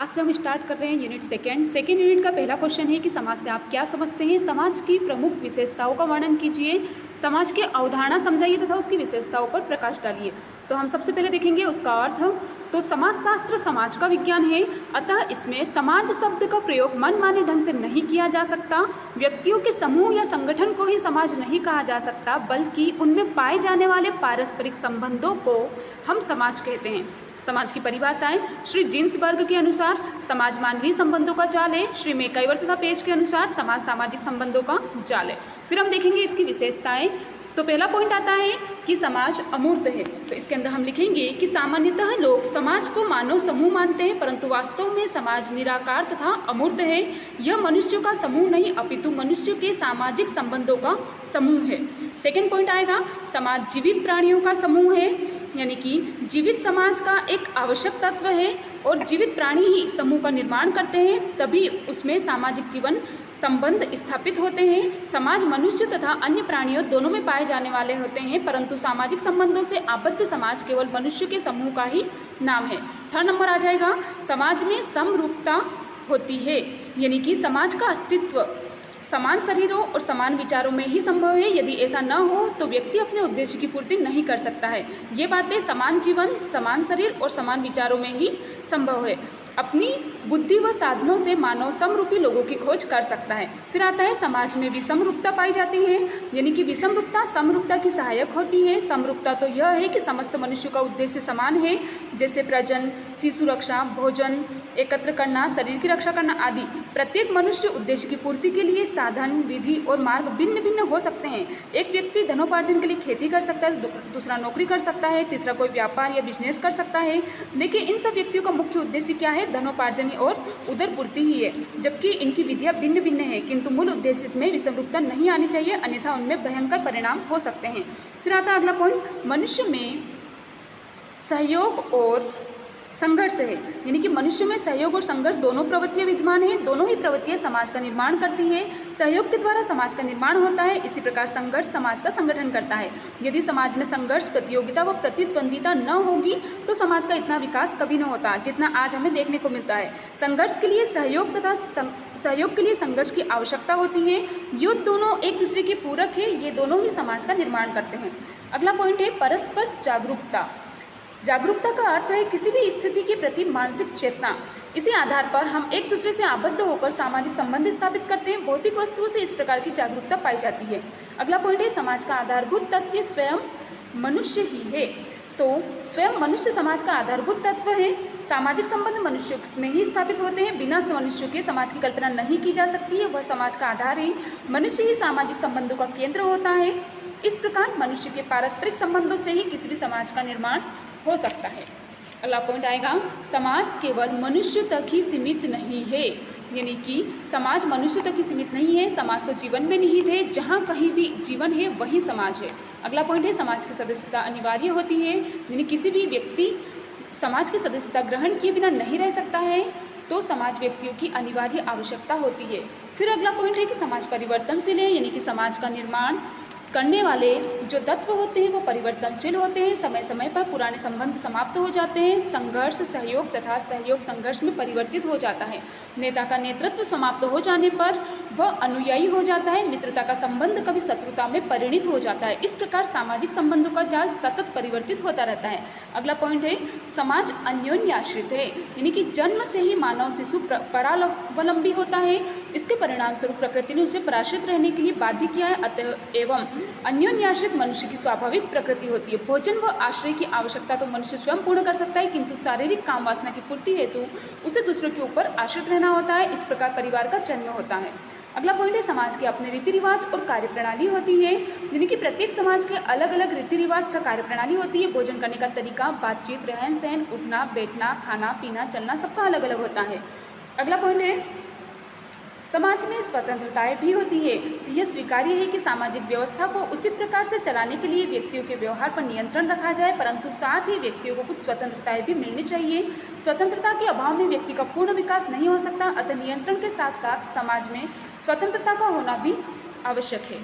आज से हम स्टार्ट कर रहे हैं यूनिट सेकेंड यूनिट का पहला क्वेश्चन है कि समाज से आप क्या समझते हैं। समाज की प्रमुख विशेषताओं का वर्णन कीजिए, समाज की अवधारणा समझाइए तथा उसकी विशेषताओं पर प्रकाश डालिए। तो हम सबसे पहले देखेंगे उसका अर्थ। तो समाजशास्त्र समाज का विज्ञान है, अतः इसमें समाज शब्द का प्रयोग मनमाने ढंग से नहीं किया जा सकता। व्यक्तियों के समूह या संगठन को ही समाज नहीं कहा जा सकता, बल्कि उनमें पाए जाने वाले पारस्परिक संबंधों को हम समाज कहते हैं। समाज की परिभाषाएं श्री जिन्सबर्ग के अनुसार समाज मानवीय संबंधों का जाल है। श्री मैकाइवर तथा पेज के अनुसार समाज सामाजिक संबंधों का जाल है। फिर हम देखेंगे इसकी विशेषताएं। तो पहला पॉइंट आता है कि समाज अमूर्त है। तो इसके अंदर हम लिखेंगे कि सामान्यतः लोग समाज को मानव समूह मानते हैं, परंतु वास्तव में समाज निराकार तथा अमूर्त है। यह मनुष्यों का समूह नहीं अपितु मनुष्य के सामाजिक संबंधों का समूह है। सेकेंड पॉइंट आएगा, समाज जीवित प्राणियों का समूह है, यानी कि जीवित समाज का एक आवश्यक तत्व है और जीवित प्राणी ही समूह का निर्माण करते हैं, तभी उसमें सामाजिक जीवन संबंध स्थापित होते हैं। समाज मनुष्य तथा अन्य प्राणियों दोनों में पाए जाने वाले होते हैं, परंतु सामाजिक संबंधों से आबद्ध समाज केवल मनुष्य के समूह का ही नाम है। थर्ड नंबर आ जाएगा, समाज में समरूपता होती है, यानी कि समाज का अस्तित्व समान शरीरों और समान विचारों में ही संभव है। यदि ऐसा न हो तो व्यक्ति अपने उद्देश्य की पूर्ति नहीं कर सकता है। ये बातें समान जीवन, समान शरीर और समान विचारों में ही संभव है। अपनी बुद्धि व साधनों से मानव समरूपी लोगों की खोज कर सकता है। फिर आता है समाज में विषमरूपता पाई जाती है, यानी कि विषमरूपता समरूपता की सहायक होती है। समरूपता तो यह है कि समस्त मनुष्यों का उद्देश्य समान है, जैसे प्रजन, शिशु रक्षा, भोजन एकत्र करना, शरीर की रक्षा करना आदि। प्रत्येक मनुष्य उद्देश्य की पूर्ति के लिए साधन, विधि और मार्ग भिन्न भिन्न हो सकते हैं। एक व्यक्ति धनोपार्जन के लिए खेती कर सकता है, दूसरा नौकरी कर सकता है, तीसरा कोई व्यापार या बिजनेस कर सकता है, लेकिन इन सब व्यक्तियों का मुख्य उद्देश्य क्या है? धनोपार्जन और उदर पूर्ति ही है। जबकि इनकी विधियां भिन्न भिन्न है, किंतु मूल उद्देश्य इसमें विषमरूपता नहीं आनी चाहिए, अन्यथा उनमें भयंकर परिणाम हो सकते हैं। फिर आता है अगला पॉइंट, मनुष्य में सहयोग और संघर्ष है, यानी कि मनुष्य में सहयोग और संघर्ष दोनों प्रवृत्तियां विद्यमान है। दोनों ही प्रवृत्तियां समाज का निर्माण करती है। सहयोग के द्वारा समाज का निर्माण होता है, इसी प्रकार संघर्ष समाज का संगठन करता है। यदि समाज में संघर्ष, प्रतियोगिता व प्रतिद्वंदिता न होगी तो समाज का इतना विकास कभी न होता जितना आज हमें देखने को मिलता है। संघर्ष के लिए सहयोग तथा सहयोग के लिए संघर्ष की आवश्यकता होती है। ये दोनों एक दूसरे के पूरक है, ये दोनों ही समाज का निर्माण करते हैं। अगला पॉइंट है परस्पर जागरूकता। जागरूकता का अर्थ है किसी भी स्थिति के प्रति मानसिक चेतना। इसी आधार पर हम एक दूसरे से आबद्ध होकर सामाजिक संबंध स्थापित करते हैं। भौतिक वस्तुओं से इस प्रकार की जागरूकता पाई जाती है। अगला पॉइंट है समाज का आधारभूत तत्व स्वयं मनुष्य ही है। तो स्वयं मनुष्य समाज का आधारभूत तत्व है। सामाजिक संबंध मनुष्य में ही स्थापित होते हैं। बिना मनुष्य के समाज की कल्पना नहीं की जा सकती है, वह समाज का आधार है। मनुष्य ही सामाजिक संबंधों का केंद्र होता है। इस प्रकार मनुष्य के पारस्परिक संबंधों से ही किसी भी समाज का निर्माण हो सकता है। अगला पॉइंट आएगा, समाज केवल मनुष्य तक ही सीमित नहीं है, यानी कि समाज मनुष्य तक ही सीमित नहीं है। समाज तो जीवन में निहित है, जहाँ कहीं भी जीवन है वही समाज है। अगला पॉइंट है समाज की सदस्यता अनिवार्य होती है, यानी किसी भी व्यक्ति समाज की सदस्यता ग्रहण किए बिना नहीं रह सकता है, तो समाज व्यक्तियों की अनिवार्य आवश्यकता होती है। फिर अगला पॉइंट है कि समाज परिवर्तनशील है, यानी कि समाज का निर्माण करने वाले जो तत्व होते हैं वो परिवर्तनशील होते हैं। समय समय पर पुराने संबंध समाप्त हो जाते हैं। संघर्ष सहयोग तथा सहयोग संघर्ष में परिवर्तित हो जाता है। नेता का नेतृत्व समाप्त हो जाने पर वह अनुयायी हो जाता है। मित्रता का संबंध कभी शत्रुता में परिणित हो जाता है। इस प्रकार सामाजिक संबंधों का जाल सतत परिवर्तित होता रहता है। अगला पॉइंट है समाज अन्योन्याश्रित है, यानी कि जन्म से ही मानव शिशु परावलंबी होता है। इसके परिणाम स्वरूप प्रकृति ने उसे पराश्रित रहने के लिए बाध्य किया है। अतः एवं अन्योन्याश्रित मनुष्य की स्वाभाविक प्रकृति होती है। भोजन व आश्रय की आवश्यकता तो मनुष्य स्वयं पूर्ण कर सकता है, किंतु शारीरिक काम वासना की पूर्ति हेतु उसे दूसरों के ऊपर आश्रित रहना होता है। इस प्रकार परिवार का जन्म होता है। अगला पॉइंट है समाज के अपने रीति रिवाज और कार्यप्रणाली होती है, यानी कि प्रत्येक समाज के अलग अलग रीति रिवाज तथा कार्यप्रणाली होती है। भोजन करने का तरीका, बातचीत, रहन सहन, उठना बैठना, खाना पीना, चलना सबका अलग अलग होता है। अगला पॉइंट है समाज में स्वतंत्रताएं भी होती है। तो यह स्वीकार्य है कि सामाजिक व्यवस्था को उचित प्रकार से चलाने के लिए व्यक्तियों के व्यवहार पर नियंत्रण रखा जाए, परंतु साथ ही व्यक्तियों को कुछ स्वतंत्रताएं भी मिलनी चाहिए। स्वतंत्रता के अभाव में व्यक्ति का पूर्ण विकास नहीं हो सकता, अतः नियंत्रण के साथ साथ समाज में स्वतंत्रता का होना भी आवश्यक है।